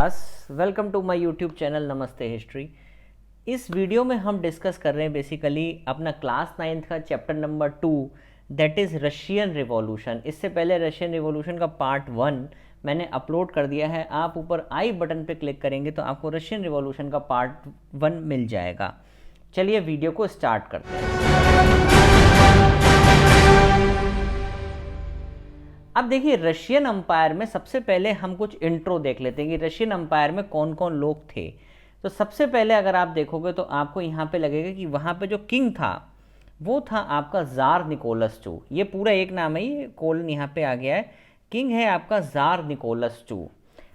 Class, welcome to my YouTube channel Namaste history. इस वीडियो में हम डिस्कस कर रहे हैं बेसिकली अपना क्लास 9th का chapter number 2 that is Russian revolution. इससे पहले रशियन रिवॉल्यूशन का पार्ट 1 मैंने अपलोड कर दिया है। आप ऊपर आई बटन पे क्लिक करेंगे तो आपको रशियन रिवॉल्यूशन का पार्ट 1 मिल जाएगा। चलिए वीडियो को स्टार्ट करते हैं। अब देखिए रशियन अंपायर में सबसे पहले हम कुछ इंट्रो देख लेते हैं कि रशियन अंपायर में कौन कौन लोग थे। तो सबसे पहले अगर आप देखोगे तो आपको यहाँ पे लगेगा कि वहाँ पे जो किंग था वो था आपका जार निकोलस टू। ये पूरा एक नाम है, ये कोलन यहाँ पे आ गया है। किंग है आपका जार निकोलस टू,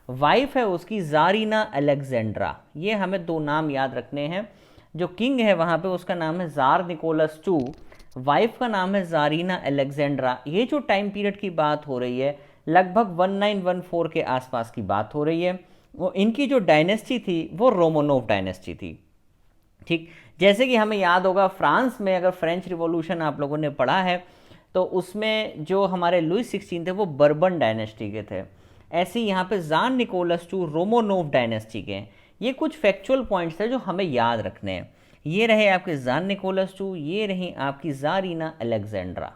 वाइफ है उसकी जारीना अलेक्जेंड्रा। ये हमें दो नाम याद रखने हैं। जो किंग है वहाँ पे उसका नाम है जार निकोलस टू, वाइफ का नाम है जारीना अलेक्जेंड्रा। ये जो टाइम पीरियड की बात हो रही है लगभग 1914 के आसपास की बात हो रही है। वो इनकी जो डायनेस्टी थी वो रोमानोव डायनेस्टी थी। ठीक, जैसे कि हमें याद होगा फ्रांस में अगर फ्रेंच रिवॉल्यूशन आप लोगों ने पढ़ा है तो उसमें जो हमारे लुई 16 थे वो बर्बन डायनेस्टी के थे। ऐसे ही यहाँ पे जान निकोलस टू रोमानोव डायनेस्टी के। ये कुछ फैक्चुअल पॉइंट्स है जो हमें याद रखने हैं। ये रहे आपके जान निकोलस टू, ये रही आपकी जारीना अलेक्जेंड्रा।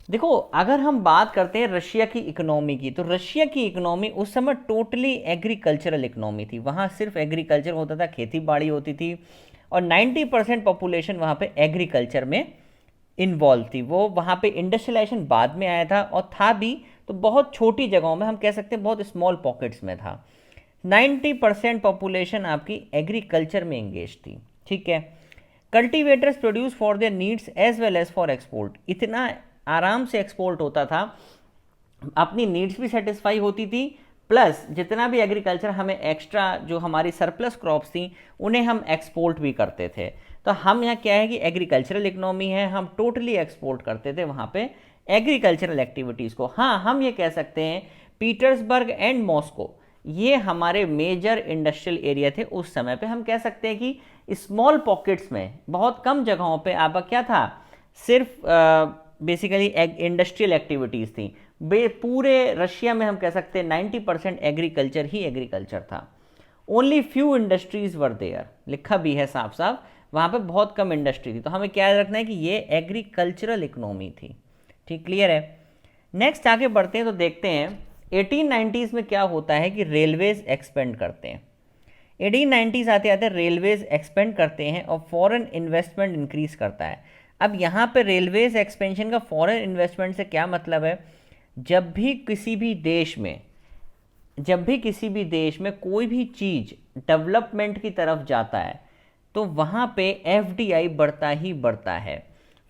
देखो अगर हम बात करते हैं रशिया की इकोनॉमी की, तो रशिया की इकोनॉमी उस समय टोटली एग्रीकल्चरल इकोनॉमी थी। वहाँ सिर्फ एग्रीकल्चर होता था, खेती बाड़ी होती थी और 90% पॉपुलेशन वहाँ पे एग्रीकल्चर में इन्वॉल्व थी। वो वहाँ पे इंडस्ट्रियलाइजेशन बाद में आया था और था भी तो बहुत छोटी जगहों में, हम कह सकते हैं बहुत स्मॉल पॉकेट्स में था। 90% पॉपुलेशन आपकी एग्रीकल्चर में एंगेज थी। ठीक है, cultivators produce for their needs as well as for export. इतना आराम से एक्सपोर्ट होता था, अपनी नीड्स भी सेटिस्फाई होती थी, प्लस जितना भी एग्रीकल्चर हमें एक्स्ट्रा जो हमारी सरप्लस क्रॉप्स थी उन्हें हम एक्सपोर्ट भी करते थे। तो हम यहाँ क्या है कि एग्रीकल्चरल इकोनॉमी है, हम टोटली एक्सपोर्ट करते थे वहाँ पे एग्रीकल्चरल एक्टिविटीज़ को। हाँ, हम ये कह सकते हैं पीटर्सबर्ग एंड मॉस्को ये हमारे मेजर इंडस्ट्रियल एरिया थे उस समय पे। हम कह सकते हैं कि स्मॉल पॉकेट्स में बहुत कम जगहों पे आपका क्या था, सिर्फ बेसिकली इंडस्ट्रियल एक्टिविटीज़ थी। पूरे रशिया में हम कह सकते हैं 90% एग्रीकल्चर ही एग्रीकल्चर था। Only few industries were there, लिखा भी है साफ साफ, वहाँ पे बहुत कम इंडस्ट्री थी। तो हमें क्या याद रखना है कि ये एग्रीकल्चरल इकोनॉमी थी। ठीक, क्लियर है। नेक्स्ट आगे बढ़ते हैं तो देखते हैं 1890s में क्या होता है कि रेलवेज एक्सपेंड करते हैं। 1890s आते आते रेलवेज एक्सपेंड करते हैं और फॉरेन इन्वेस्टमेंट इंक्रीज करता है। अब यहाँ पे रेलवेज एक्सपेंशन का फॉरेन इन्वेस्टमेंट से क्या मतलब है, जब भी किसी भी देश में कोई भी चीज़ डेवलपमेंट की तरफ जाता है तो वहाँ पे एफडीआई बढ़ता ही बढ़ता है।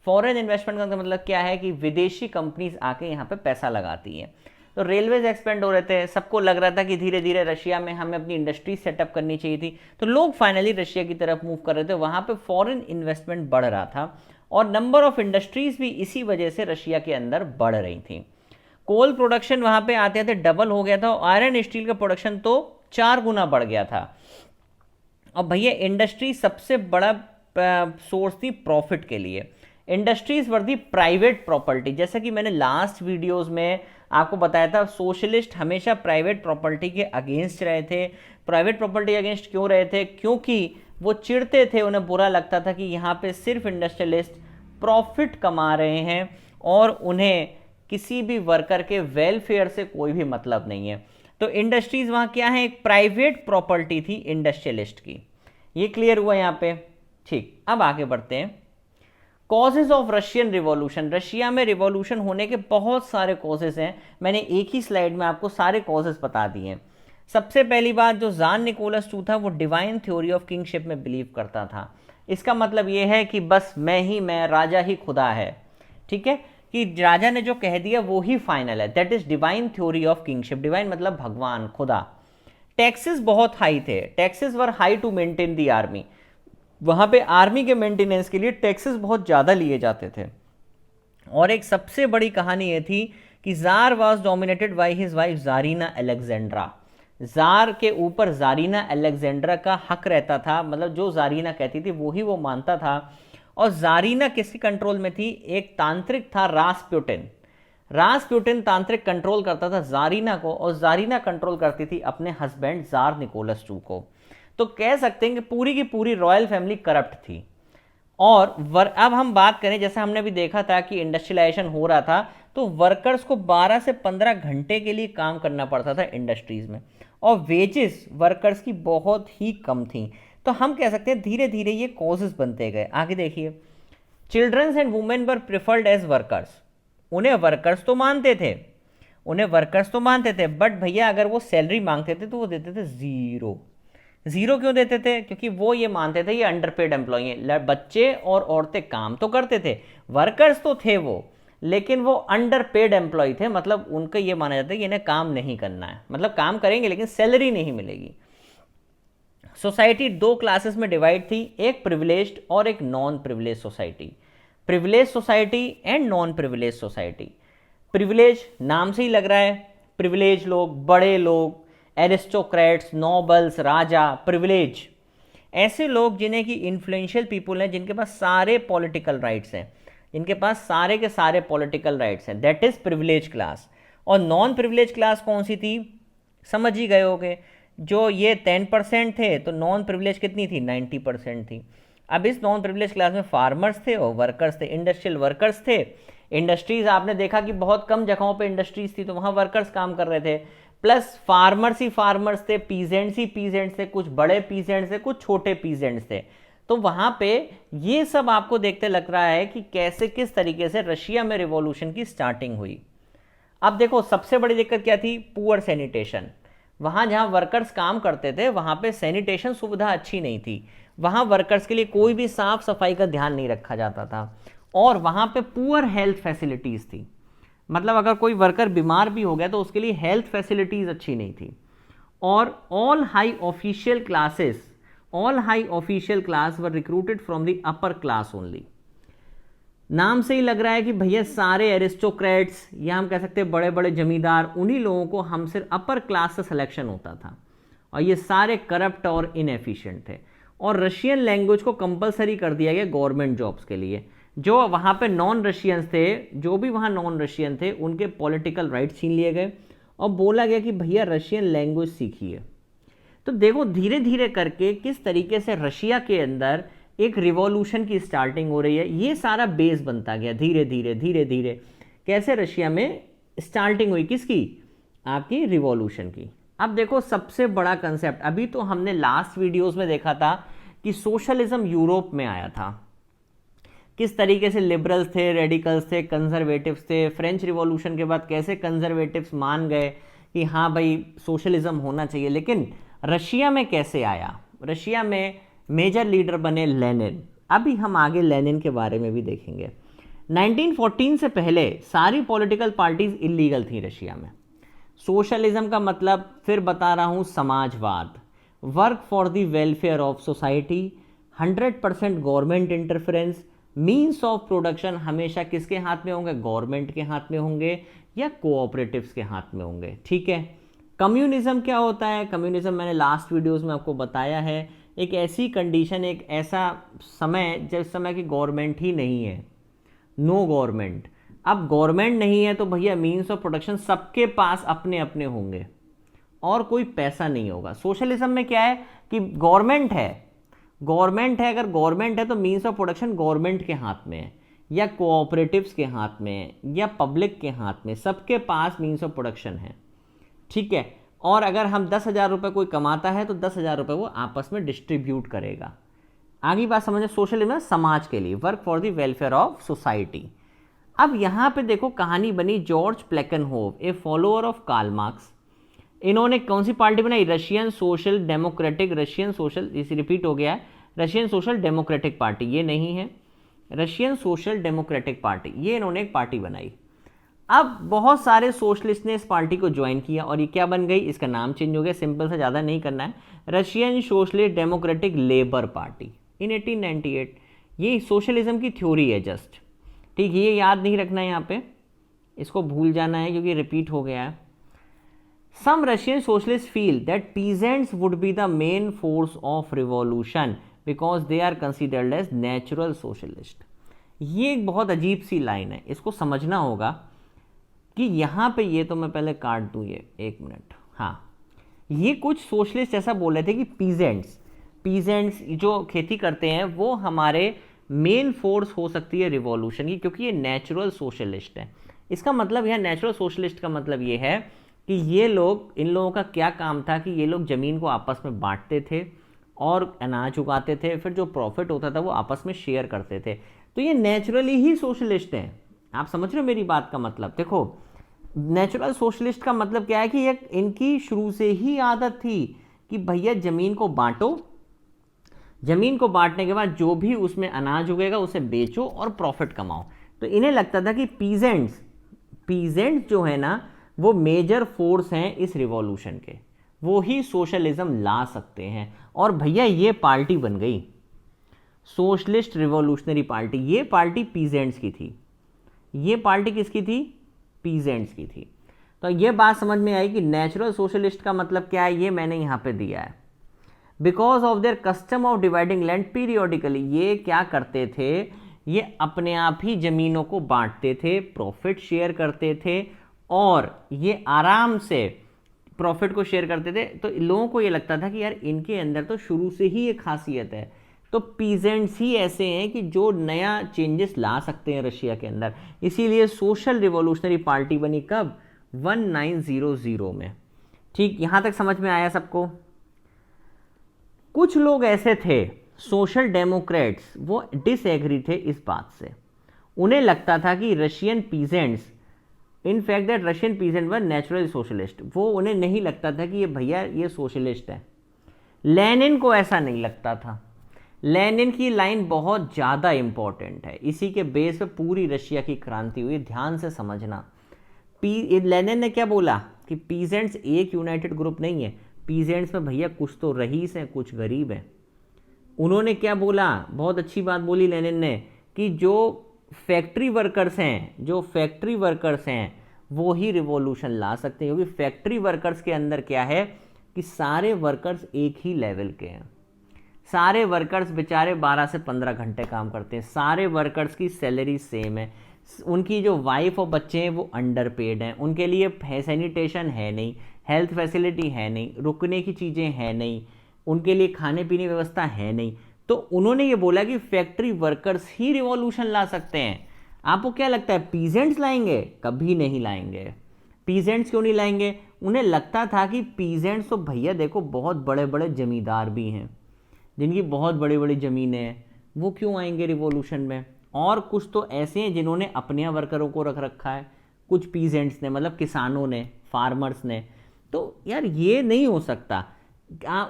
फॉरेन इन्वेस्टमेंट का मतलब क्या है कि विदेशी कंपनीज आके यहाँ पे पैसा लगाती हैं। तो रेलवेज एक्सपेंड हो रहे थे, सबको लग रहा था कि धीरे धीरे रशिया में हमें अपनी इंडस्ट्री सेटअप करनी चाहिए थी, तो लोग फाइनली रशिया की तरफ मूव कर रहे थे। वहाँ पे फॉरेन इन्वेस्टमेंट बढ़ रहा था और नंबर ऑफ इंडस्ट्रीज भी इसी वजह से रशिया के अंदर बढ़ रही थी। कोल प्रोडक्शन वहाँ पे आते आते डबल हो गया था और आयरन स्टील का प्रोडक्शन तो 4 गुना बढ़ गया था। और भैया इंडस्ट्री सबसे बड़ा सोर्स थी प्रॉफिट के लिए। इंडस्ट्रीज वर दी प्राइवेट प्रॉपर्टी। जैसा कि मैंने लास्ट वीडियोस में आपको बताया था, सोशलिस्ट हमेशा प्राइवेट प्रॉपर्टी के अगेंस्ट रहे थे। प्राइवेट प्रॉपर्टी अगेंस्ट क्यों रहे थे, क्योंकि वो चिढ़ते थे, उन्हें बुरा लगता था कि यहाँ पे सिर्फ इंडस्ट्रियलिस्ट प्रॉफिट कमा रहे हैं और उन्हें किसी भी वर्कर के वेलफेयर से कोई भी मतलब नहीं है। तो इंडस्ट्रीज वहाँ क्या है, एक प्राइवेट प्रॉपर्टी थी इंडस्ट्रियलिस्ट की। ये क्लियर हुआ यहाँ पे। ठीक, अब आगे बढ़ते हैं। Causes of Russian revolution. Russia में रिवॉल्यूशन होने के बहुत सारे कॉजेज हैं, मैंने एक ही स्लाइड में आपको सारे कॉजेज बता दिए हैं। सबसे पहली बात, जो जान निकोलस टू था वो डिवाइन थ्योरी ऑफ किंगशिप में बिलीव करता था। इसका मतलब ये है कि बस मैं राजा ही खुदा है। ठीक है, कि राजा ने जो कह दिया वो ही फाइनल है, that is divine theory of kingship. Divine मतलब भगवान, खुदा। टैक्सेस बहुत हाई थे, taxes were high to maintain the army. वहाँ पे आर्मी के मेंटेनेंस के लिए टैक्सेस बहुत ज़्यादा लिए जाते थे। और एक सबसे बड़ी कहानी ये थी कि jar was dominated by his wife जारीना Alexandra. Jar के ऊपर जारीना अलेक्जेंड्रा का हक रहता था, मतलब जो जारीना कहती थी वो ही वो मानता था। और जारीना किसके कंट्रोल में थी, एक तांत्रिक था रास्पुटिन। रास्पुटिन तांत्रिक कंट्रोल करता था जारीना को, और जारीना कंट्रोल करती थी अपने हस्बैंड जार निकोलस II को। तो कह सकते हैं कि पूरी की पूरी रॉयल फैमिली करप्ट थी। और अब हम बात करें, जैसे हमने भी देखा था कि इंडस्ट्रियलाइजेशन हो रहा था, तो वर्कर्स को 12 से 15 घंटे के लिए काम करना पड़ता था इंडस्ट्रीज में, और वेजेस वर्कर्स की बहुत ही कम थी। तो हम कह सकते हैं धीरे धीरे ये कॉजेस बनते गए। आगे देखिए, childrens and women were preferred as workers. उन्हें वर्कर्स तो मानते थे, बट भैया अगर वो सैलरी मांगते थे तो वो देते थे जीरो। जीरो क्यों देते थे? क्योंकि वो ये मानते थे ये अंडरपेड एम्प्लॉय हैं। बच्चे और औरतें काम तो करते थे, वर्कर्स तो थे वो, लेकिन वो अंडरपेड एम्प्लॉय थे। मतलब उनको ये माना जाता है कि इन्हें काम नहीं करना है, मतलब काम करेंगे लेकिन सैलरी नहीं मिलेगी। सोसाइटी 2 क्लासेस में डिवाइड थी, एक प्रिविलेज्ड और एक non privilege society. Privilege society and non privilege society. Privilege नाम से ही लग रहा है, प्रिविलेज लोग, बड़े लोग, एरिस्टोक्रेट्स, नोबल्स, राजा, प्रिविलेज, ऐसे लोग जिन्हें कि इन्फ्लुएंशियल पीपुल हैं, जिनके पास सारे पॉलिटिकल राइट्स हैं, इनके पास सारे के सारे पॉलिटिकल राइट्स हैं, दैट इज प्रिविलेज क्लास। और नॉन प्रिविलेज क्लास कौन सी थी? समझ ही गए होगे, जो ये 10% थे, तो नॉन प्रिविलेज कितनी थी? 90% थी। अब इस नॉन प्रिविलेज क्लास में फार्मर्स थे और वर्कर्स थे, इंडस्ट्रियल वर्कर्स थे। इंडस्ट्रीज आपने देखा कि बहुत कम जगहों पे इंडस्ट्रीज थी, तो वहाँ वर्कर्स काम कर रहे थे, प्लस फार्मर्स ही फार्मर्स थे, पीजेंट्स ही पीजेंट्स थे, कुछ बड़े पीजेंट्स थे, कुछ छोटे पीजेंट्स थे। तो वहां पे ये सब आपको देखते लग रहा है कि कैसे किस तरीके से रशिया में रिवॉल्यूशन की स्टार्टिंग हुई। अब देखो सबसे बड़ी दिक्कत क्या थी? Poor sanitation. वहां जहां वर्कर्स काम करते थे वहां पे सैनिटेशन सुविधा अच्छी नहीं थी, वहां वर्कर्स के लिए कोई भी साफ सफाई का ध्यान नहीं रखा जाता था, और वहां पे पुअर हेल्थ फैसिलिटीज थी। मतलब अगर कोई वर्कर बीमार भी हो गया तो उसके लिए हेल्थ फैसिलिटीज अच्छी नहीं थी। और all high official class were recruited from the upper class only. नाम से ही लग रहा है कि भैया सारे एरिस्टोक्रेट्स, या हम कह सकते हैं बड़े बड़े जमींदार, उन्हीं लोगों को हम सिर्फ अपर क्लास से सिलेक्शन होता था, और ये सारे करप्ट और इनएफिशिएंट थे। और रशियन लैंग्वेज को कंपलसरी कर दिया गया गवर्नमेंट जॉब्स के लिए। जो वहाँ पे नॉन रशियंस थे, जो भी वहाँ नॉन रशियन थे, उनके पॉलिटिकल राइट्स छीन लिए गए और बोला गया कि भैया रशियन लैंग्वेज सीखिए। तो देखो धीरे धीरे करके किस तरीके से रशिया के अंदर एक रिवॉल्यूशन की स्टार्टिंग हो रही है। ये सारा बेस बनता गया धीरे धीरे कैसे रशिया में स्टार्टिंग हुई, किसकी? आपकी रिवॉल्यूशन की। अब देखो सबसे बड़ा कंसेप्ट, अभी तो हमने लास्ट वीडियोस में देखा था कि सोशलिज्म यूरोप में आया था, किस तरीके से लिबरल्स थे, रेडिकल्स थे, कंजर्वेटिव्स थे। फ्रेंच रिवॉल्यूशन के बाद कैसे कंजर्वेटिव्स मान गए कि हाँ भाई सोशलिज्म होना चाहिए। लेकिन रशिया में कैसे आया? रशिया में मेजर लीडर बने लेनिन। अभी हम आगे लेनिन के बारे में भी देखेंगे। 1914 से पहले सारी पॉलिटिकल पार्टीज इलीगल थी रशिया में। सोशलिज्म का मतलब फिर बता रहा हूँ समाजवाद, work for the welfare of society, 100% government interference, means of production हमेशा किसके हाथ में होंगे? गवर्नमेंट के हाथ में होंगे या कोऑपरेटिव्स के हाथ में होंगे। ठीक है। कम्युनिज्म क्या होता है? कम्युनिज्म मैंने लास्ट वीडियोस में आपको बताया है, एक ऐसी कंडीशन, एक ऐसा समय जिस समय की गवर्नमेंट ही नहीं है, नो गवर्नमेंट। अब गवर्नमेंट नहीं है तो भैया मीन्स ऑफ प्रोडक्शन सबके पास अपने अपने होंगे और कोई पैसा नहीं होगा। सोशलिज्म में क्या है कि गवर्नमेंट है, अगर गवर्नमेंट है तो मीन्स ऑफ प्रोडक्शन गवर्नमेंट के हाथ में है या कोऑपरेटिव्स के हाथ में है या पब्लिक के हाथ में, सबके पास मीन्स ऑफ प्रोडक्शन है। ठीक है। और अगर हम 10,000 रुपये कोई कमाता है तो 10,000 रुपये वो आपस में डिस्ट्रीब्यूट करेगा। आगे बात समझे, सोशलिज्म समाज के लिए, work for the welfare of society. अब यहां पे देखो कहानी बनी George Plekhanov, a follower of Karl Marx. इन्होंने कौन सी पार्टी बनाई? Russian social democratic, Russian social, इसे रिपीट हो गया है, रशियन सोशल डेमोक्रेटिक पार्टी, ये नहीं है, रशियन सोशल डेमोक्रेटिक पार्टी, ये इन्होंने एक पार्टी बनाई। अब बहुत सारे सोशलिस्ट ने इस पार्टी को ज्वाइन किया और ये क्या बन गई? इसका नाम चेंज हो गया, सिंपल से ज़्यादा नहीं करना है, Russian socialist democratic labour party इन 1898। ये सोशलिज्म की थ्योरी है जस्ट, ठीक है, ये याद नहीं रखना है यहाँ पे, इसको भूल जाना है क्योंकि रिपीट हो गया है। Some Russian socialists feel that peasants would be the main force of revolution because they are considered as natural socialist। ये एक बहुत अजीब सी लाइन है, इसको समझना होगा। कि यहाँ पे ये तो मैं पहले काट दूँ, ये 1 मिनट, हाँ, ये कुछ सोशलिस्ट ऐसा बोल रहे थे कि पीजेंट्स जो खेती करते हैं वो हमारे मेन फोर्स हो सकती है रिवॉल्यूशन की, क्योंकि ये नेचुरल सोशलिस्ट है। इसका मतलब यह नेचुरल सोशलिस्ट का मतलब ये है कि ये लोग, इन लोगों का क्या काम था कि ये लोग ज़मीन को आपस में बांटते थे और अनाज उगाते थे, फिर जो प्रॉफिट होता था वो आपस में शेयर करते थे। तो ये नेचुरली ही सोशलिस्ट हैं। आप समझ रहे हो मेरी बात का मतलब? देखो, नेचुरल सोशलिस्ट का मतलब क्या है कि ये इनकी शुरू से ही आदत थी कि भैया ज़मीन को बांटो, ज़मीन को बांटने के बाद जो भी उसमें अनाज उगेगा उसे बेचो और प्रॉफिट कमाओ। तो इन्हें लगता था कि पीजेंट्स जो है ना वो मेजर फोर्स हैं इस रिवॉल्यूशन के, वो ही सोशलिज्म ला सकते हैं। और भैया ये पार्टी बन गई सोशलिस्ट रिवॉल्यूशनरी पार्टी। ये पार्टी पीजेंट्स की थी। ये पार्टी किसकी थी? पीजेंट्स की थी। तो ये बात समझ में आई कि नेचुरल सोशलिस्ट का मतलब क्या है, ये मैंने यहाँ पे दिया है। Because of their custom of dividing land periodically, ये क्या करते थे, ये अपने आप ही जमीनों को बांटते थे, प्रॉफिट शेयर करते थे और ये आराम से प्रॉफिट को शेयर करते थे। तो लोगों को ये लगता था कि यार इनके अंदर तो शुरू से ही एक खासियत है। तो पीजेंट्स ही ऐसे हैं कि जो नया चेंजेस ला सकते हैं रशिया के अंदर। इसीलिए सोशल रिवॉल्यूशनरी पार्टी बनी कब? 1900 में। ठीक, यहां तक समझ में आया सबको? कुछ लोग ऐसे थे सोशल डेमोक्रेट्स, वो डिसएग्री थे इस बात से। उन्हें लगता था कि Russian peasants, in fact that Russian peasant were natural socialist. वो उन्हें नहीं लगता था कि ये भैया ये सोशलिस्ट है। लेनिन को ऐसा नहीं लगता था। लेनिन की लाइन बहुत ज़्यादा इंपॉर्टेंट है, इसी के बेस पे पूरी रशिया की क्रांति हुई। ध्यान से समझना। लेनिन ने क्या बोला कि पीजेंट्स एक यूनाइटेड ग्रुप नहीं है, पीजेंट्स में भैया कुछ तो रईस हैं, कुछ गरीब हैं। उन्होंने क्या बोला, बहुत अच्छी बात बोली लेनिन ने, कि जो फैक्ट्री वर्कर्स हैं वो ही रिवॉल्यूशन ला सकते हैं। क्योंकि फैक्ट्री वर्कर्स के अंदर क्या है कि सारे वर्कर्स एक ही लेवल के हैं। सारे वर्कर्स बेचारे 12 से 15 घंटे काम करते हैं। सारे वर्कर्स की सैलरी सेम है। उनकी जो वाइफ और बच्चे हैं वो अंडर पेड हैं। उनके लिए सैनिटेशन है नहीं, हेल्थ फैसिलिटी है नहीं, रुकने की चीज़ें हैं नहीं, उनके लिए खाने पीने की व्यवस्था है नहीं। तो उन्होंने ये बोला कि फैक्ट्री वर्कर्स ही रिवॉल्यूशन ला सकते हैं। आपको क्या लगता है पीजेंट्स लाएंगे? कभी नहीं लाएंगे। पीजेंट्स क्यों नहीं लाएंगे? उन्हें लगता था कि पीजेंट्स तो भैया देखो बहुत बड़े बड़े जमींदार भी हैं, जिनकी बहुत बड़ी बड़ी ज़मीनें हैं, वो क्यों आएंगे रिवॉल्यूशन में? और कुछ तो ऐसे हैं जिन्होंने अपने वर्करों को रख रखा है, कुछ पीजेंट्स ने, मतलब किसानों ने, फार्मर्स ने। तो यार ये नहीं हो सकता।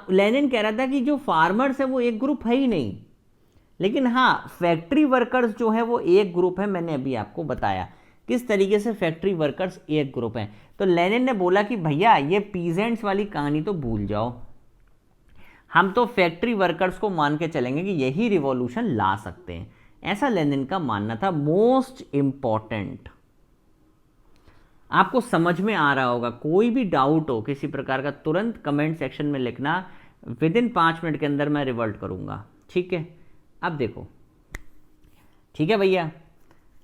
लेनिन कह रहा था कि जो फार्मर्स है वो एक ग्रुप है ही नहीं, लेकिन हाँ फैक्ट्री वर्कर्स जो है वो एक ग्रुप है। मैंने अभी आपको बताया किस तरीके से फैक्ट्री वर्कर्स एक ग्रुप हैं। तो लेनिन ने बोला कि भैया ये पीजेंट्स वाली कहानी तो भूल जाओ, हम तो फैक्ट्री वर्कर्स को मान के चलेंगे कि यही रिवॉल्यूशन ला सकते हैं। ऐसा लेनिन का मानना था। मोस्ट इंपॉर्टेंट, आपको समझ में आ रहा होगा। कोई भी डाउट हो किसी प्रकार का तुरंत कमेंट सेक्शन में लिखना, विदिन 5 मिनट के अंदर मैं रिवर्ट करूंगा। ठीक है, अब देखो, ठीक है भैया।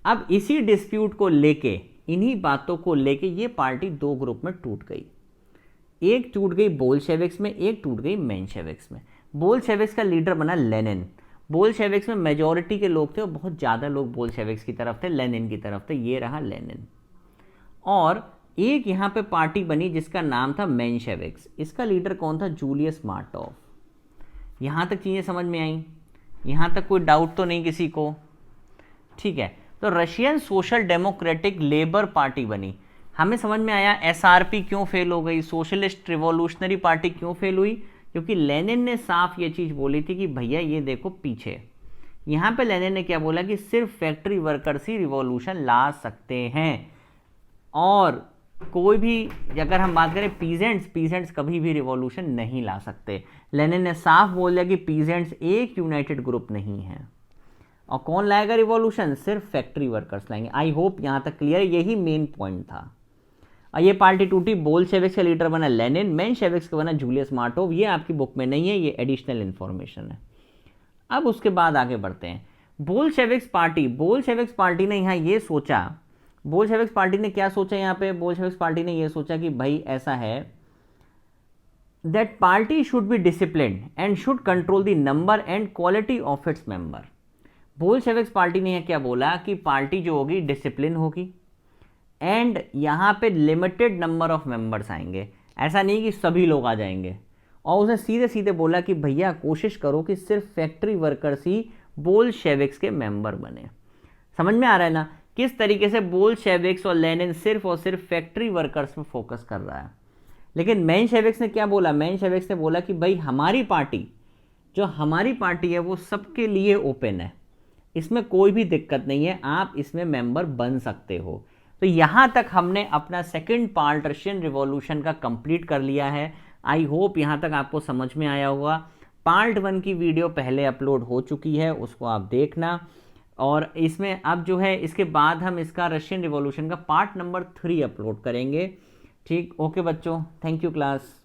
अब इसी डिस्प्यूट को लेके, इन्हीं बातों को लेके ये पार्टी 2 ग्रुप में टूट गई। एक टूट गई बोल्शेविक्स में, एक टूट गई मेंशेविक्स में। बोल्शेविक्स का लीडर बना लेनिन। बोल्शेविक्स में मेजॉरिटी के लोग थे और बहुत ज़्यादा लोग बोल्शेविक्स की तरफ थे, लेनिन की तरफ थे। ये रहा लेनिन। और एक यहाँ पे पार्टी बनी जिसका नाम था मेंशेविक्स। इसका लीडर कौन था? Julius Martov. यहाँ तक चीज़ें समझ में आई? यहाँ तक कोई डाउट तो नहीं किसी को? ठीक है, तो Russian social democratic labour party बनी। हमें समझ में आया एसआरपी क्यों फेल हो गई, सोशलिस्ट रिवॉल्यूशनरी पार्टी क्यों फेल हुई। क्योंकि लेनिन ने साफ ये चीज़ बोली थी कि भैया ये देखो पीछे। यहाँ पे लेनिन ने क्या बोला कि सिर्फ फैक्ट्री वर्कर्स ही रिवॉल्यूशन ला सकते हैं, और कोई भी, अगर हम बात करें पीजेंट्स कभी भी रिवॉल्यूशन नहीं ला सकते। लेनिन ने साफ बोल दिया कि पीजेंट्स एक यूनाइटेड ग्रुप नहीं है। और कौन लाएगा रिवॉल्यूशन? सिर्फ फैक्ट्री वर्कर्स लाएंगे। आई होप यहाँ तक क्लियर है, यही मेन पॉइंट था। और ये पार्टी टूटी। बोल्शेविक्स का लीडर बना लेनिन, मेंशेविक्स का बना जूलियस मार्टोव। ये आपकी बुक में नहीं है, ये एडिशनल इंफॉर्मेशन है। अब उसके बाद आगे बढ़ते हैं। बोल्शेविक्स पार्टी ने यहाँ ये सोचा, बोल्शेविक्स पार्टी ने क्या सोचा यहाँ पे, बोल्शेविक्स पार्टी ने ये सोचा कि भाई ऐसा है, that party should be disciplined and should control the number and quality of its member. Bolsheviks party ने क्या बोला कि पार्टी जो होगी डिसिप्लिन होगी एंड यहाँ पे लिमिटेड नंबर ऑफ मेंबर्स आएंगे, ऐसा नहीं कि सभी लोग आ जाएंगे। और उसने सीधे सीधे बोला कि भैया कोशिश करो कि सिर्फ फैक्ट्री वर्कर्स ही बोल्शेविक्स के मेंबर बने। समझ में आ रहा है ना किस तरीके से बोल्शेविक्स और लेनिन सिर्फ और सिर्फ फैक्ट्री वर्कर्स पे फोकस कर रहा है। लेकिन मेंशेविक्स ने क्या बोला, मेंशेविक्स ने बोला कि भाई हमारी पार्टी, जो हमारी पार्टी है वो सबके लिए ओपन है, इसमें कोई भी दिक्कत नहीं है, आप इसमें मेंबर बन सकते हो। तो यहाँ तक हमने अपना सेकंड पार्ट रशियन रिवॉल्यूशन का कंप्लीट कर लिया है। आई होप यहाँ तक आपको समझ में आया होगा। पार्ट 1 की वीडियो पहले अपलोड हो चुकी है, उसको आप देखना। और इसमें अब जो है इसके बाद हम इसका रशियन रिवॉल्यूशन का पार्ट नंबर 3 अपलोड करेंगे। ठीक, ओके बच्चों, थैंक यू क्लास।